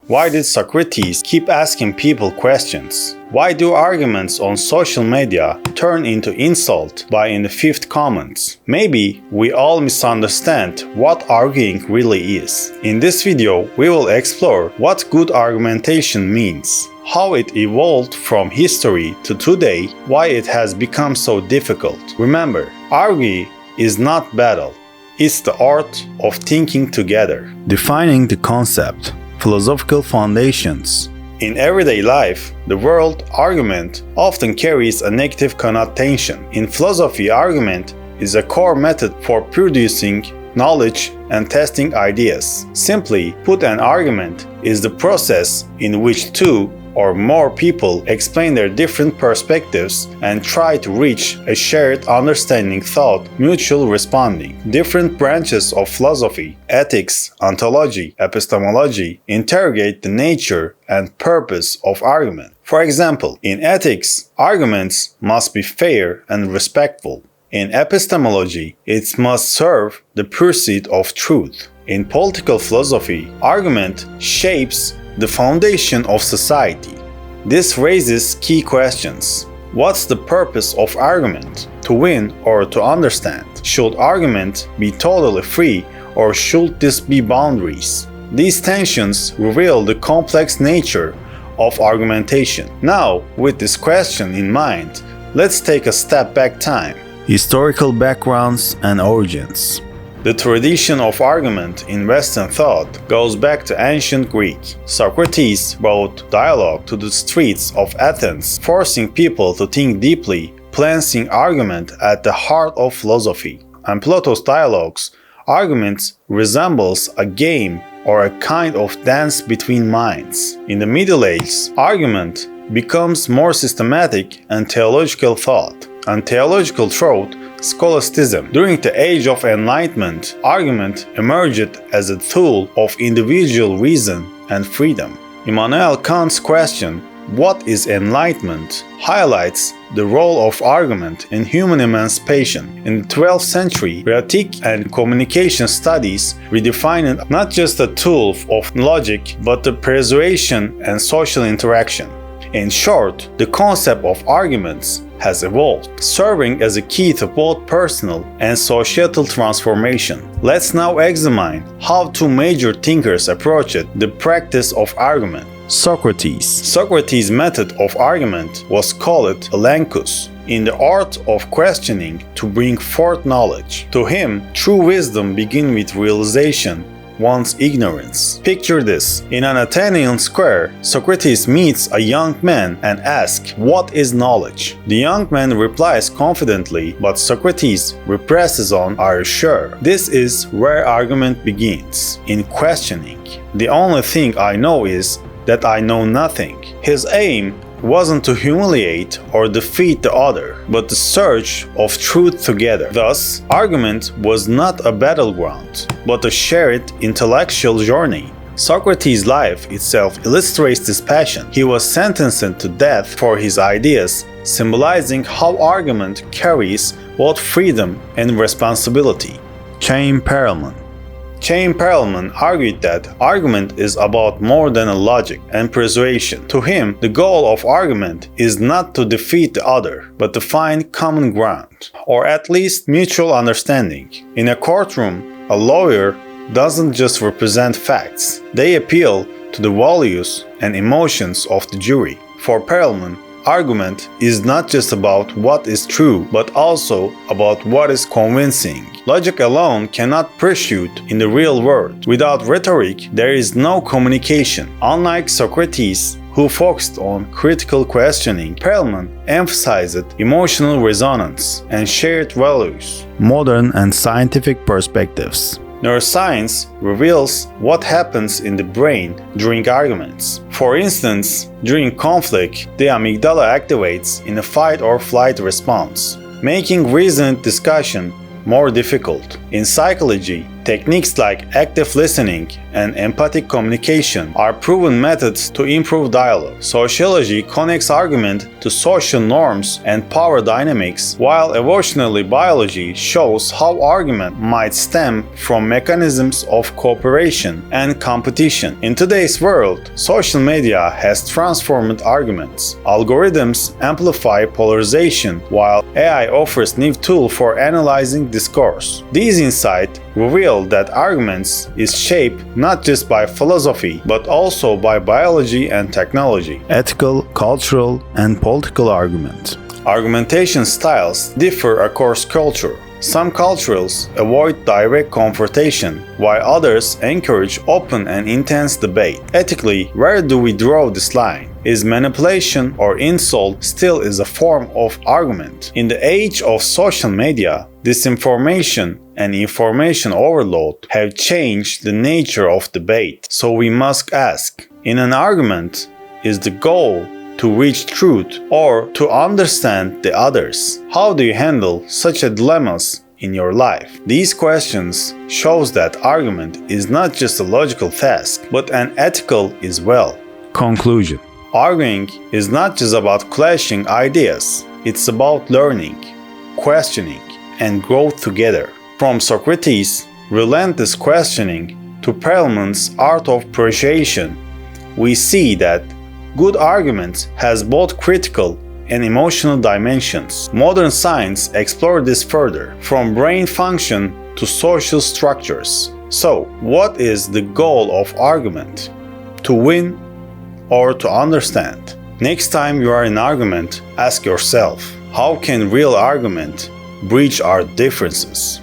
Why did Socrates keep asking people questions? Why do arguments on social media turn into insult by in the fifth comments? Maybe we all misunderstand what arguing really is. In this video, we will explore what good argumentation means, how it evolved from history to today, why it has become so difficult. Remember, arguing is not battle. It's the art of thinking together. Defining the concept. Philosophical foundations. In everyday life, the word argument often carries a negative connotation. In philosophy, argument is a core method for producing knowledge and testing ideas. Simply put, an argument is the process in which two or more people explain their different perspectives and try to reach a shared understanding thought mutual responding. Different branches of philosophy, ethics, ontology, epistemology interrogate the nature and purpose of argument. For example, in ethics, arguments must be fair and respectful. In epistemology, it must serve the pursuit of truth. In political philosophy, argument shapes the foundation of society. This raises key questions. What's the purpose of argument? To win or to understand? Should argument be totally free or should this be boundaries? These tensions reveal the complex nature of argumentation. Now, with this question in mind, let's take a step back time. Historical backgrounds and origins. The tradition of argument in Western thought goes back to ancient Greek. Socrates brought dialogue to the streets of Athens, forcing people to think deeply, placing argument at the heart of philosophy. In Plato's dialogues, arguments resembles a game or a kind of dance between minds. In the Middle Ages, argument becomes more systematic and theological thought. And theological thought, scholasticism. During the Age of Enlightenment, argument emerged as a tool of individual reason and freedom. Immanuel Kant's question, "What is enlightenment?" highlights the role of argument in human emancipation. In the 12th century, rhetoric and communication studies redefined not just a tool of logic, but the persuasion and social interaction. In short, the concept of arguments has evolved, serving as a key to both personal and societal transformation. Let's now examine how two major thinkers approached the practice of argument. Socrates' method of argument was called elenchus, in the art of questioning to bring forth knowledge. To him, true wisdom begins with realization one's ignorance. Picture this. In an Athenian square, Socrates meets a young man and asks, "What is knowledge?" The young man replies confidently, but Socrates represses on, "Are you sure?" This is where argument begins, in questioning. "The only thing I know is that I know nothing." His aim wasn't to humiliate or defeat the other, but the search of truth together. Thus, argument was not a battleground, but a shared intellectual journey. Socrates' life itself illustrates this passion. He was sentenced to death for his ideas, symbolizing how argument carries both freedom and responsibility. Chaim Perelman argued that argument is about more than a logic and persuasion. To him, the goal of argument is not to defeat the other, but to find common ground, or at least mutual understanding. In a courtroom, a lawyer doesn't just represent facts, they appeal to the values and emotions of the jury. For Perelman, argument is not just about what is true, but also about what is convincing. Logic alone cannot pursue in the real world. Without rhetoric, there is no communication. Unlike Socrates, who focused on critical questioning, Perelman emphasized emotional resonance and shared values. Modern and scientific perspectives. Neuroscience reveals what happens in the brain during arguments. For instance, during conflict, the amygdala activates in a fight or flight response, making reasoned discussion more difficult. In psychology, techniques like active listening and empathic communication are proven methods to improve dialogue. Sociology connects argument to social norms and power dynamics, while evolutionary biology shows how argument might stem from mechanisms of cooperation and competition. In today's world, social media has transformed arguments. Algorithms amplify polarization, while AI offers new tools for analyzing discourse. These insights reveal that arguments is shaped not just by philosophy, but also by biology and technology. Ethical, cultural, and political argument. Argumentation styles differ across culture. Some cultures avoid direct confrontation, while others encourage open and intense debate. Ethically, where do we draw this line? Is manipulation or insult still a form of argument? In the age of social media, disinformation and information overload have changed the nature of debate. So we must ask, in an argument, is the goal to reach truth or to understand the others? How do you handle such a dilemmas in your life? These questions shows that argument is not just a logical task, but an ethical as well. Conclusion. Arguing is not just about clashing ideas, it's about learning, questioning, and growth together. From Socrates' relentless questioning to Parliament's art of appreciation, we see that good arguments has both critical and emotional dimensions. Modern science explored this further, from brain function to social structures. So, what is the goal of argument? To win or to understand? Next time you are in argument, ask yourself, how can real argument bridge our differences?